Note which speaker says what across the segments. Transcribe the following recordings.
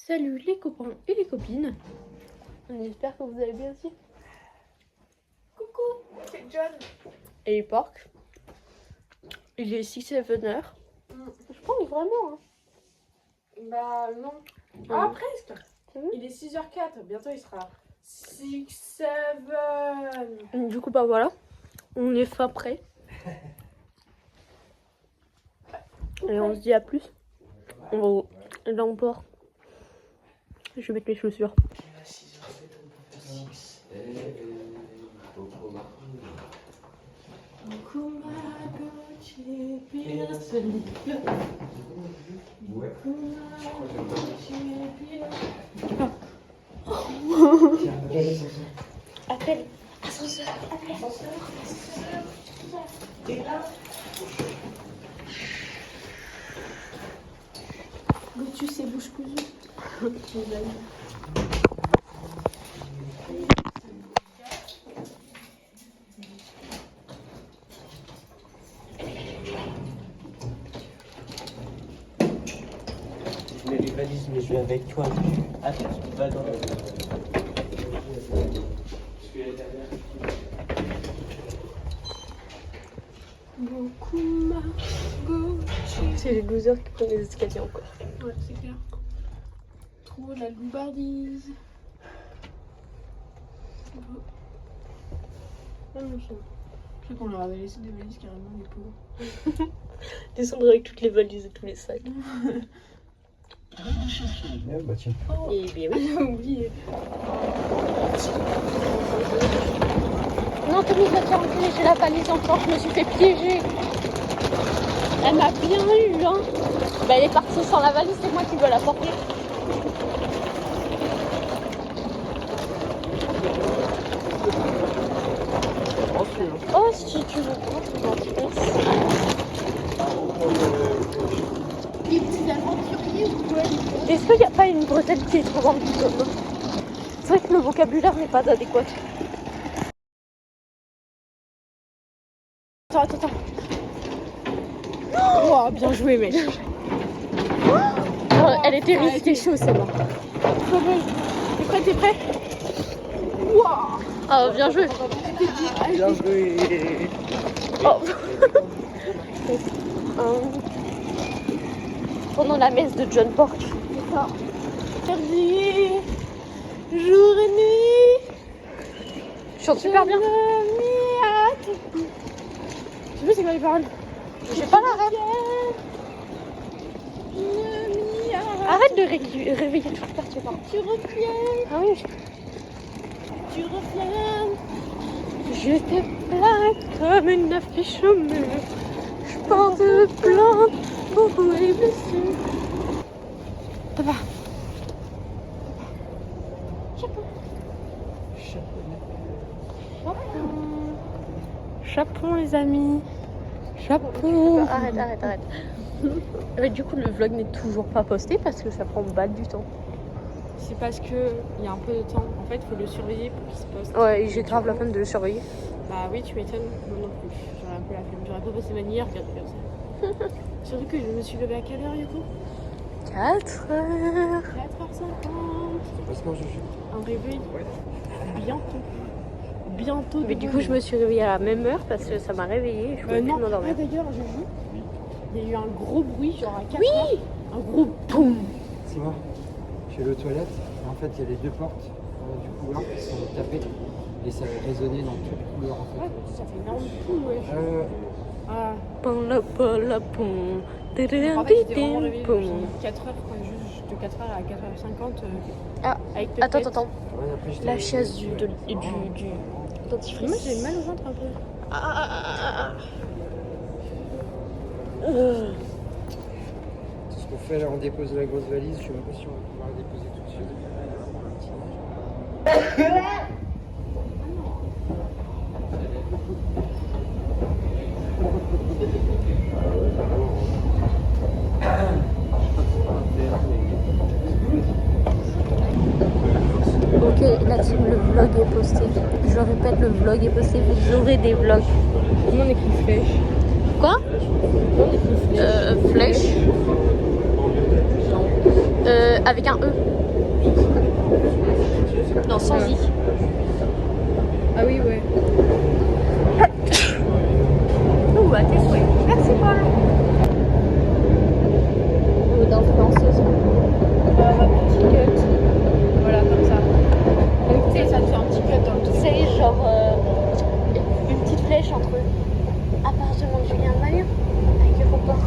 Speaker 1: Salut les copains et les copines. J'espère que vous allez bien aussi.
Speaker 2: Coucou, c'est John.
Speaker 1: Et les porcs. Il est 6-7h. Je pense vraiment. Hein.
Speaker 2: Bah non. Ah, presque. Il est 6h04. Bientôt il sera 6-7.
Speaker 1: Du coup, bah voilà. On est fin prêt. Et on se dit à plus. On va là on part. Je vais mettre mes chaussures. Appelle ascenseur. Appelle ascenseur. T'es là?
Speaker 2: Goûtu c'est bouche cousue.
Speaker 3: Je mets les valises, mais je vais avec toi. Attends, tu vas dans le...
Speaker 1: C'est les losers qui prennent les escaliers encore.
Speaker 2: Ouais, c'est clair. Trop la lombardise.
Speaker 1: Ah, mon chien.
Speaker 2: Je sais qu'on leur avait laissé des valises carrément, les pauvres.
Speaker 1: Descendre avec toutes les valises et tous les sacs.
Speaker 3: Bah tiens.
Speaker 1: Et bien oui.
Speaker 2: J'ai oublié.
Speaker 1: Non, Camille va te faire enculer, j'ai la valise encore, je me suis fait piéger. Elle m'a bien eu, hein. Bah, elle est partie sans la valise, c'est moi qui dois la porter. Oh, si tu veux prendre, est-ce qu'il n'y a pas une bretelle qui est trop grande? C'est vrai que le vocabulaire n'est pas adéquat. Attends. Oh, bien joué, mec. Elle était risquée chaud, c'est bon. T'es prêt? Wow. Ah, bien joué.
Speaker 3: Bien joué.
Speaker 1: Oh. Pendant la messe de John Pork. Merci. Jour et nuit. Je chante super bien.
Speaker 2: Je sais plus c'est quoi les paroles.
Speaker 1: J'ai pas la rêve. Arrête de réveiller tout le quartier.
Speaker 2: Tu reviens,
Speaker 1: Ah oui.
Speaker 2: tu reviens.
Speaker 1: Je te plaque comme une affiche au mur. Je porte plainte pour les blessures. Papa. Chaperon les amis. Chaperon. Arrête. Mais du coup le vlog n'est toujours pas posté parce que ça prend du temps.
Speaker 2: C'est parce que il y a un peu de temps. En fait, il faut le surveiller pour qu'il se poste.
Speaker 1: Ouais, j'ai grave la peine de le surveiller.
Speaker 2: Bah oui, tu m'étonnes. Moi non plus. J'aurais un peu la flemme. J'aurais pas passé ma nuit à regarder comme ça. Surtout que je me suis levée à quelle heure du coup?
Speaker 1: 4h.
Speaker 2: 4h50.
Speaker 3: C'est parce que je suis...
Speaker 2: Un réveil. Bientôt.
Speaker 1: Mais du coup je me suis réveillée à la même heure parce que ça m'a réveillée. Je pouvais plus
Speaker 2: non.
Speaker 1: m'endormir.
Speaker 2: D'ailleurs, j'ai vu. Il y a eu un gros bruit, genre à 4h. Un gros boum.
Speaker 3: C'est moi. Je suis allé aux toilettes. Et en fait, il y a les deux portes du couloir qui sont tapées. Et ça a résonné dans tout le couloir en fait.
Speaker 2: Ouais, ça fait énorme coup, ouais. Ah.
Speaker 1: Pon la pon.
Speaker 2: En fait, j'étais vraiment réveillée depuis 4h, juste de 4h à 4h50.
Speaker 1: Ah,
Speaker 2: avec
Speaker 1: attends.
Speaker 3: Ouais, après, j'étais-
Speaker 1: La chaise du dentifrice.
Speaker 2: Moi, j'ai mal au ventre un peu.
Speaker 3: Tout ce qu'on fait là, on dépose la grosse valise. Je suis même pas sûr qu'on va pouvoir la déposer tout de suite.
Speaker 1: Ok, la team, le vlog est posté. Je répète, le vlog est posté. Vous aurez des vlogs.
Speaker 2: Comment on écrit flèche?
Speaker 1: Quoi? Flèche? Non. Avec un E. Non, sans I.
Speaker 2: Ah oui, ouais.
Speaker 1: Ouh, à tes souhaits. Merci Paul. D'influenceuse.
Speaker 2: Petit cut. Voilà, comme ça. Tu sais, ça te fait un petit cut dans le truc.
Speaker 1: C'est genre une petite flèche entre appartement de Julien Malien avec le copain.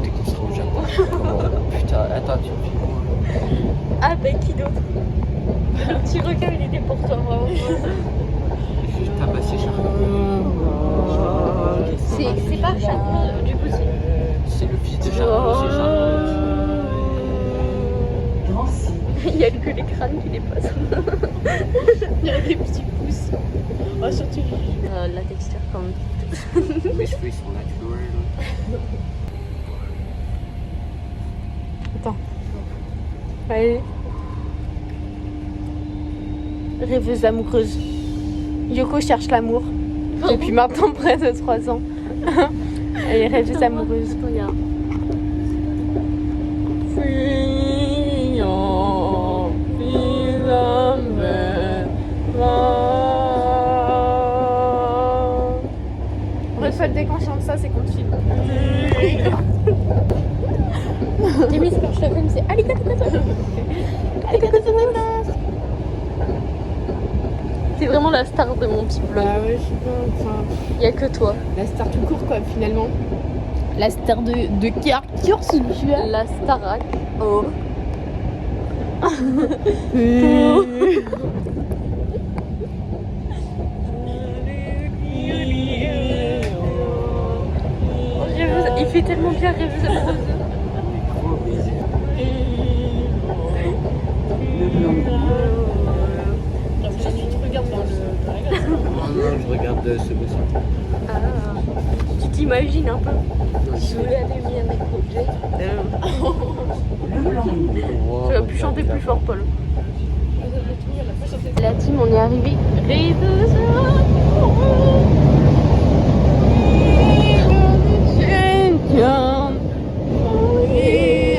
Speaker 3: Dès qu'on sera au Japon. Comment putain, attends, tu me filmes.
Speaker 1: Ah bah qui d'autre? Le petit requin il était pour toi vraiment.
Speaker 3: Juste tabasser Charles.
Speaker 1: C'est pas Charles, du coup
Speaker 3: C'est le fils de Charles, c'est Charles.
Speaker 1: il y a que les crânes qui dépassent.
Speaker 2: Il y a des petits pouces. Oh, surtout.
Speaker 1: La texture quand même.
Speaker 3: Mes cheveux ils sont naturels.
Speaker 1: Attends. Allez. Rêveuse amoureuse. Yoko cherche l'amour. Depuis maintenant près de 3 ans. Elle est rêveuse amoureuse.
Speaker 2: Bref, dès qu'on chante ça, c'est qu'on filme.
Speaker 1: Demi super cheveux, c'est arigato gozaimasu. Arigato gozaimasu. C'est vraiment la star de mon petit blog.
Speaker 2: Bah ouais, je sais pas. Enfin,
Speaker 1: Il n'y a que toi.
Speaker 2: la star tout court, quoi, finalement. La star de Carrefour, ce que tu as.
Speaker 1: La Starac. Oh. Il fait tellement bien rêveuse amoureuse.
Speaker 3: Gros baiser.
Speaker 2: Ça, tu te regardes dans le.
Speaker 3: Non, je regarde ce boss.
Speaker 1: Ah. Tu t'imagines un peu. Je voulais aller venir avec Roger. Tu vas plus chanter plus fort, Paul. La team, on est arrivé. Rêveuse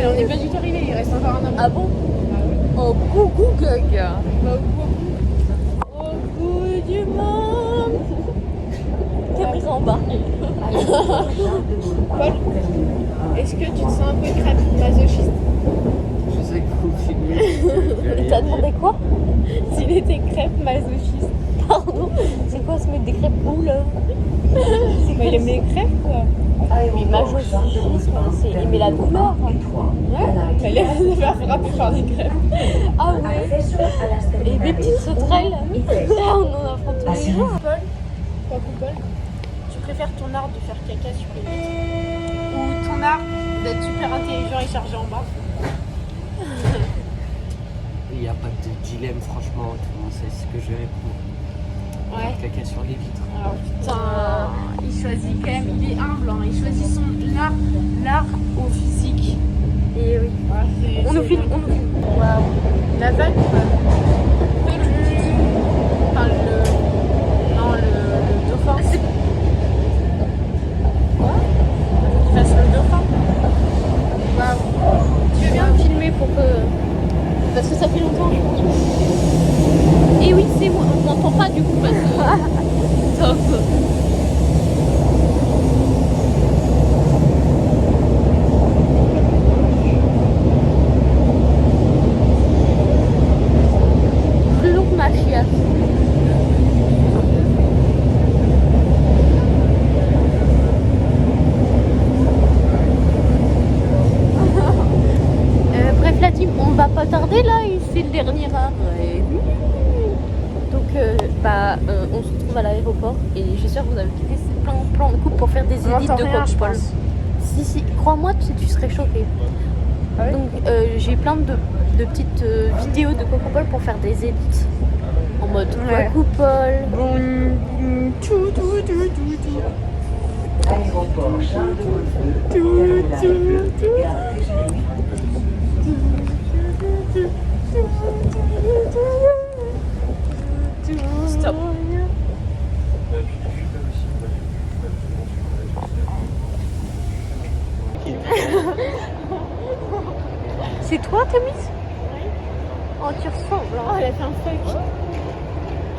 Speaker 2: On n'est pas du tout arrivé, il reste encore un an.
Speaker 1: Ah bon? Oh, coucou, gaga.
Speaker 2: Au bout du monde.
Speaker 1: Caméra embarquée.
Speaker 2: Paul, est-ce que tu te sens un peu crêpe masochiste?
Speaker 3: Je sais que vous filmez.
Speaker 1: T'as demandé quoi?
Speaker 2: S'il était crêpe masochiste.
Speaker 1: Pardon? C'est quoi se mettre des crêpes où là?
Speaker 2: Bah, il aime les crêpes, quoi.
Speaker 1: Mais masochisme, c'est aimer la douleur.
Speaker 2: Ouais, bah, il aime se faire frapper par des crêpes.
Speaker 1: Ah ouais. Et des petites sauterelles. Là, on en apprend tous les jours.
Speaker 2: Paul, Paul, tu préfères ton art de faire caca sur les vitres ou ton art d'être super intelligent et chargé en bas?
Speaker 3: Il n'y a pas de dilemme, franchement, tout le monde sait ce que je vais répondre.
Speaker 2: Ouais.
Speaker 3: Caca sur les vitres.
Speaker 2: Alors putain, il choisit quand même, il est humble, hein. Il choisit son l'art au physique.
Speaker 1: Et oui.
Speaker 2: Ouais,
Speaker 1: On nous filme, on nous filme. Waouh.
Speaker 2: La vague, quoi. Enfin, le dauphin.
Speaker 1: C'est-
Speaker 2: Quoi? Il fasse le dauphin. Waouh.
Speaker 1: Tu veux bien me filmer pour que. Parce que ça fait longtemps, je pense. Et oui, c'est moi. On n'entend pas du coup parce que. Top. Flou ma chiasse. Bref, la team, on va pas tarder là, et c'est le dernier arrêt. Donc, on se retrouve à l'aéroport et j'espère que vous avez quitté ces plans de coupe pour faire des edits de Coca-Cola. Si, crois-moi, tu serais choqué.
Speaker 2: Ah ouais.
Speaker 1: Donc, j'ai plein de petites vidéos de Coca-Cola pour faire des edits en mode
Speaker 2: Ouais.
Speaker 1: Coca-Cola.
Speaker 4: Aéroport Charles de Gaulle 2, gare de
Speaker 2: Stop.
Speaker 1: C'est toi, Tamis?
Speaker 2: Oui.
Speaker 1: Oh, tu ressembles.
Speaker 2: Oh, elle a fait un fuck.
Speaker 3: Ah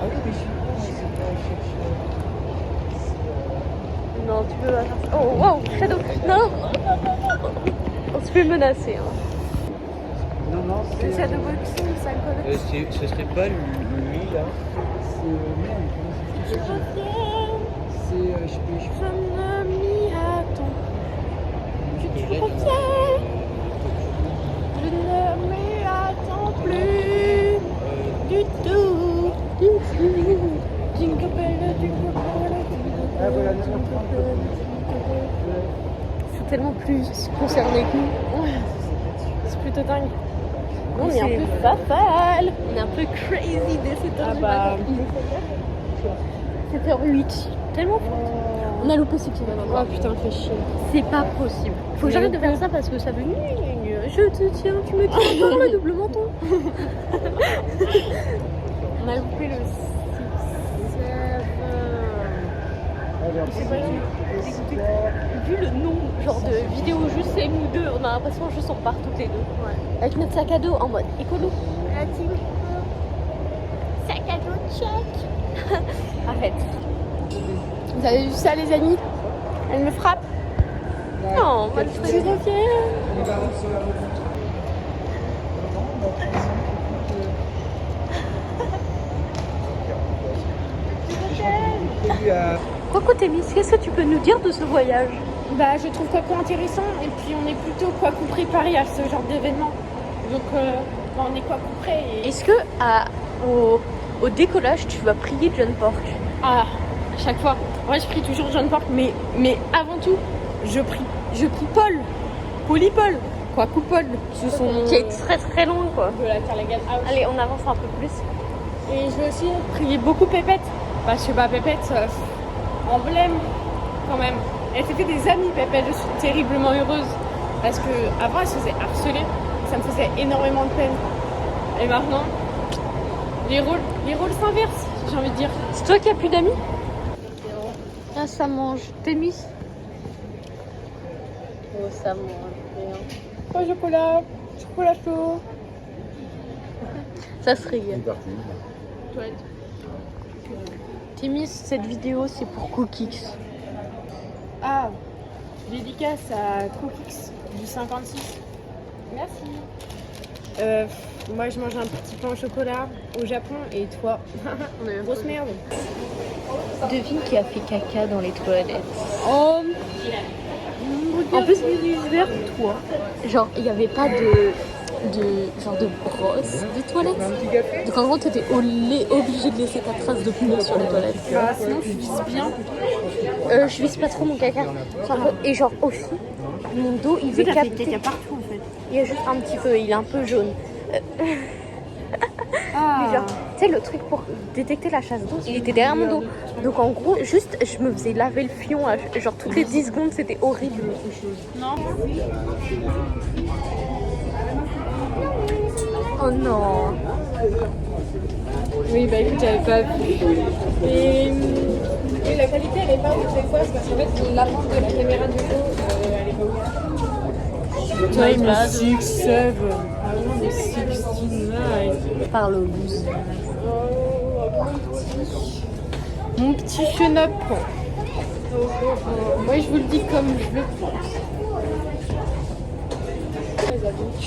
Speaker 3: oui, mais je suis con, c'est pas chercher.
Speaker 1: Non, tu peux pas faire ça. Oh, wow, Shadow. Non. On se fait menacer. Hein.
Speaker 3: Non, non,
Speaker 2: Le
Speaker 3: c'est.
Speaker 2: shadowboxing, ça colle.
Speaker 5: Ce serait pas lui là?
Speaker 3: C'est. Merde, comment ça s'appelle? C'est. Je sais plus.
Speaker 2: Je ne m'y attends. Je te reviens. Je ne m'y attends plus du tout. Jingle bell, jingle bell.
Speaker 3: Ah voilà,
Speaker 1: C'est tellement plus concerné que nous.
Speaker 2: C'est plutôt dingue.
Speaker 1: On est un peu
Speaker 2: fatal.
Speaker 1: On est un peu crazy dès 7h
Speaker 2: Ah
Speaker 1: du
Speaker 2: bah.
Speaker 1: matin. 7h08. Tellement fort. On a loupé ce petit moment.
Speaker 2: Oh putain, fais chier.
Speaker 1: C'est pas possible. Faut que j'arrête de faire ça parce que ça veut je te tiens, tu me tiens par le double menton.
Speaker 2: On a loupé le 6.
Speaker 1: Vu le nom, genre de vidéo juste c'est nous deux, on a l'impression juste on part toutes les deux.
Speaker 2: Ouais.
Speaker 1: Avec notre sac à dos en mode écolo.
Speaker 2: La team. Sac à dos check.
Speaker 1: Arrête.
Speaker 2: Vous avez vu ça, les amis? Elle me frappe.
Speaker 1: Non,
Speaker 2: Je
Speaker 1: Manfred.
Speaker 2: reviens.
Speaker 1: Coco Témis, qu'est-ce que tu peux nous dire de ce voyage?
Speaker 2: Bah, je trouve Quaco intéressant et puis on est plutôt Quaco préparé à ce genre d'événement. Donc, on est Quaco prêt. Et...
Speaker 1: Est-ce que au décollage tu vas prier John Pork?
Speaker 2: Ah, à chaque fois. Moi, je prie toujours John Pork, mais avant tout, je prie Paul. Paul. Quaco Paul. C'est son nom
Speaker 1: Qui est très très long quoi.
Speaker 2: de la Carlegan House.
Speaker 1: Allez, on avance un peu plus.
Speaker 2: Et je veux aussi prier beaucoup Pépette. Parce que bah, Pépette, emblème quand même. Elle s'est fait des amis, Pépette. Je suis terriblement heureuse. Parce que avant elle se faisait harceler. Ça me faisait énormément de peine. Et maintenant, les rôles s'inversent, j'ai envie de dire.
Speaker 1: C'est toi qui as plus d'amis? Ah, ça mange. Témis? Oh, ça mange rien.
Speaker 2: Oh, chocolat chaud.
Speaker 1: Ça se régale. Témis, cette vidéo c'est pour Cookix.
Speaker 2: Ah, dédicace à Cookix du 56. Merci. Moi je mange un petit pain au chocolat au Japon et toi, grosse merde.
Speaker 1: Devine qui a fait caca dans les toilettes.
Speaker 2: Oh,
Speaker 1: En plus, vers toi. Genre, il n'y avait pas de brosse de toilette. Donc en gros, tu étais obligé de laisser ta trace de pneu sur les toilettes.
Speaker 2: bah, sinon tu vises bien.
Speaker 1: Je vise pas trop mon caca. Et genre aussi, mon dos, il est capté.
Speaker 2: caca partout en fait.
Speaker 1: Il y a juste un petit peu, il est un peu jaune. Mais genre, tu sais, le truc pour détecter la chasse d'eau, il était derrière mon dos. Donc en gros, juste, je me faisais laver le fion, genre toutes les 10 secondes, c'était horrible.
Speaker 2: Non.
Speaker 1: Oh non.
Speaker 2: Oui, bah écoute, j'avais pas vu. Et la qualité elle est pas ouf des fois, c'est parce qu'en fait la lampe de la caméra du dos, elle est pas ouf.
Speaker 1: Time is
Speaker 2: 67. Ah non, mais 69.
Speaker 1: Parle au bus.
Speaker 2: Mon petit chenop. Moi je vous le dis comme je le pense.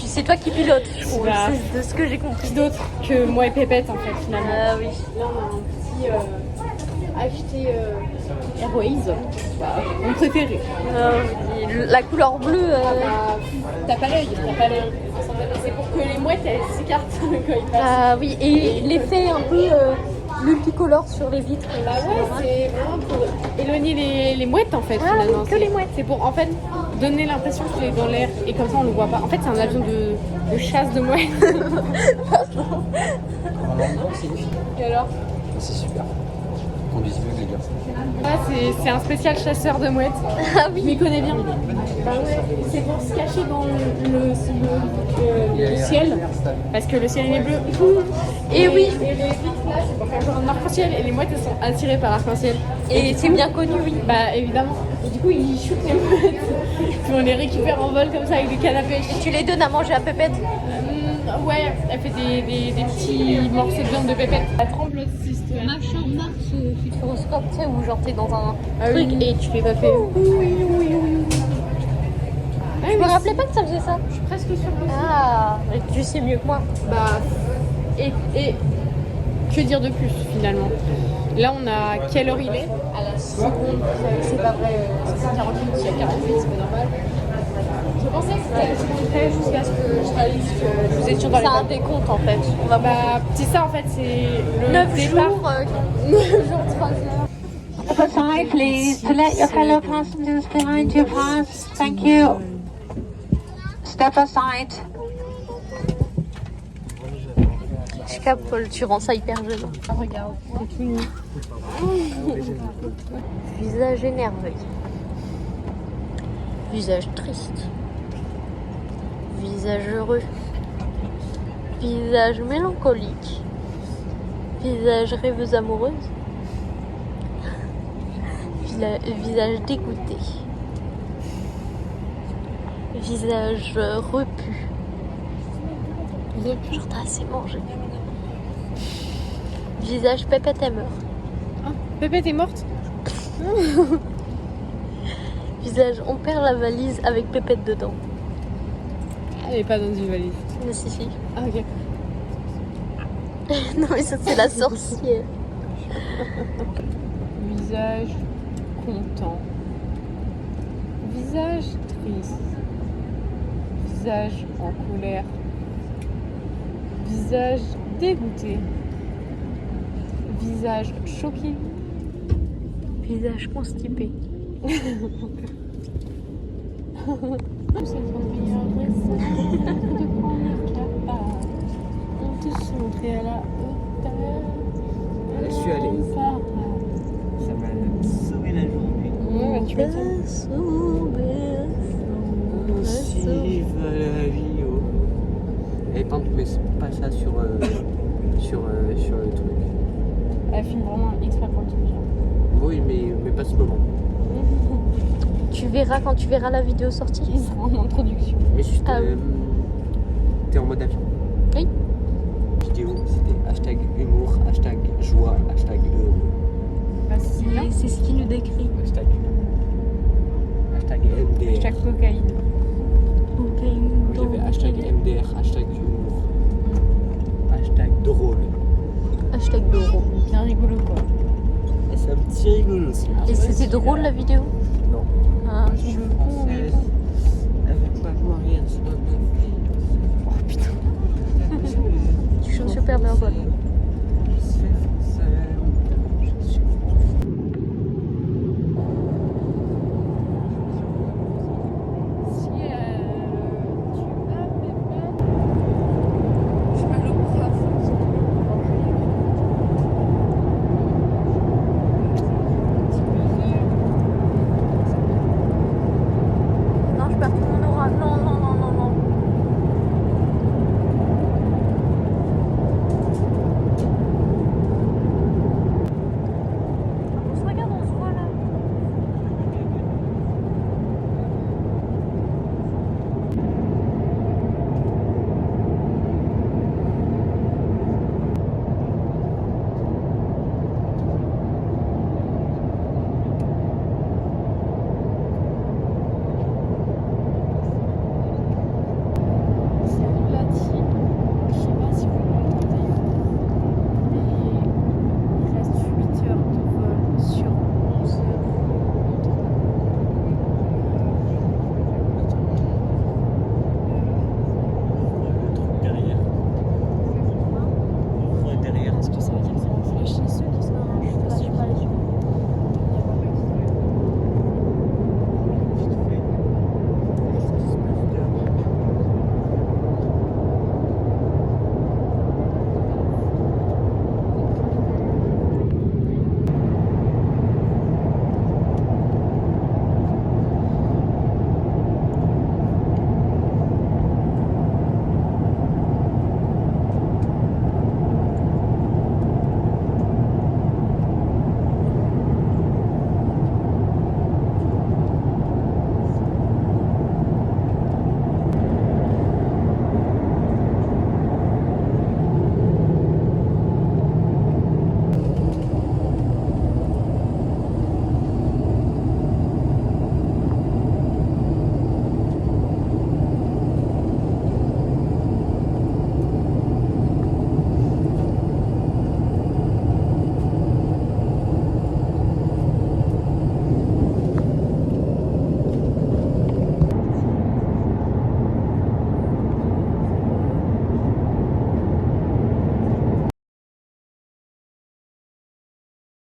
Speaker 1: C'est toi qui pilotes, je trouve.
Speaker 2: Bah.
Speaker 1: C'est de ce que j'ai compris.
Speaker 2: D'autres que moi et Pépette en fait finalement.
Speaker 1: Ah oui.
Speaker 2: Là on a un petit acheté Airways, mon préféré.
Speaker 1: La couleur bleue.
Speaker 2: T'as pas l'œil. C'est pour que les mouettes elles s'écartent quand ils passent.
Speaker 1: Ah oui, et l'effet un peu multicolore sur les vitres.
Speaker 2: Bah ouais, c'est vraiment pour éloigner les mouettes en fait
Speaker 1: Ah oui,
Speaker 2: finalement.
Speaker 1: que les mouettes.
Speaker 2: C'est pour en fait donner l'impression qu'il est dans l'air et comme ça on le voit pas. En fait c'est un avion de chasse de mouettes. Et alors?
Speaker 3: C'est super. Conduisez mieux que les gars.
Speaker 2: Ah, c'est un spécial chasseur de mouettes.
Speaker 1: Ah
Speaker 2: Je
Speaker 1: oui.
Speaker 2: m'y connais bien. Bah ouais, c'est pour se cacher dans le ciel. Parce que le ciel il est bleu.
Speaker 1: Et oui.
Speaker 2: Et les vitres là, c'est pour faire genre un arc-en-ciel. Et les mouettes elles sont attirées par l'arc-en-ciel.
Speaker 1: Et c'est bien connu, oui.
Speaker 2: Bah évidemment. Et du coup, ils shootent les mouettes. Puis on les récupère en vol comme ça avec des cannes à pêche.
Speaker 1: Et tu les donnes à manger à Pépette?
Speaker 2: Ouais, elle fait des petits morceaux de viande de Pépette. Elle tremble aussi, cette histoire.
Speaker 1: Machin Mars futuroscope, tu sais, où genre t'es dans un
Speaker 2: Ah
Speaker 1: truc
Speaker 2: oui.
Speaker 1: et tu fais papier. Je me rappelais pas que ça faisait ça.
Speaker 2: Je suis presque sûre que
Speaker 1: Ah, mais tu sais mieux que moi.
Speaker 2: Bah, et que dire de plus finalement? Là, on a quelle heure il est? À la seconde, c'est pas vrai, c'est 48, il y a 48, c'est pas normal. Je pensais que c'était près jusqu'à ce que je réalise que nous étions dans
Speaker 1: C'est
Speaker 2: les
Speaker 1: un
Speaker 2: temps.
Speaker 1: décompte en fait. On va
Speaker 2: Bah, c'est ça en fait, c'est le
Speaker 1: 9
Speaker 2: départ.
Speaker 1: jours, 9 jours, 3 heures.
Speaker 4: Step aside, please, to let your fellow passengers behind you pass. Thank you. Step aside.
Speaker 1: Je capte, Paul, tu rends ça hyper gênant.
Speaker 2: Regarde, c'est tout nu.
Speaker 1: Visage énervé. Visage triste. Visage heureux. Visage mélancolique. Visage rêveuse amoureuse. Visage dégoûté. Visage repu. Genre t'as assez mangé. Visage Pépette est mort.
Speaker 2: Pépette est morte?
Speaker 1: Visage on perd la valise avec Pépette dedans.
Speaker 2: Elle est pas dans une valise.
Speaker 1: Mais si.
Speaker 2: Ah, ok.
Speaker 1: Non mais ça c'est la sorcière.
Speaker 2: Visage content. Visage triste. Visage en colère. Visage dégoûté. Visage choqué.
Speaker 1: Visage constipé.
Speaker 2: On te montrer à la hauteur.
Speaker 5: Je suis allé. Ça m'a sauvé la journée.
Speaker 2: Ouais, bah, tu m'étonnes.
Speaker 5: Si, la vie, oh. Et par contre, mais pas ça sur le truc.
Speaker 2: Elle filme vraiment exprès pour le truc.
Speaker 5: Oui, mais pas ce moment.
Speaker 1: Tu verras quand tu verras la vidéo sortie.
Speaker 2: Ils seront en introduction.
Speaker 5: Mais juste,
Speaker 1: Ah oui.
Speaker 5: t'es en mode avion.
Speaker 1: Oui.
Speaker 5: Vidéo, c'était hashtag humour, hashtag joie, hashtag heureux.
Speaker 2: Bah, c'est bien.
Speaker 1: Et c'est ce qui nous décrit.
Speaker 5: Hashtag MDR.
Speaker 2: Hashtag cocaïne.
Speaker 5: J'avais hashtag MDR, hashtag humour, hashtag drôle.
Speaker 1: Hashtag Doro.
Speaker 2: Bien rigolo quoi.
Speaker 5: Et c'est un petit rigolo aussi.
Speaker 1: Et c'était drôle la vidéo?
Speaker 5: Non.
Speaker 1: Ah.
Speaker 5: Française, avec ma Marianne, soit bien. Oh putain.
Speaker 1: Tu chantes super bien Paul.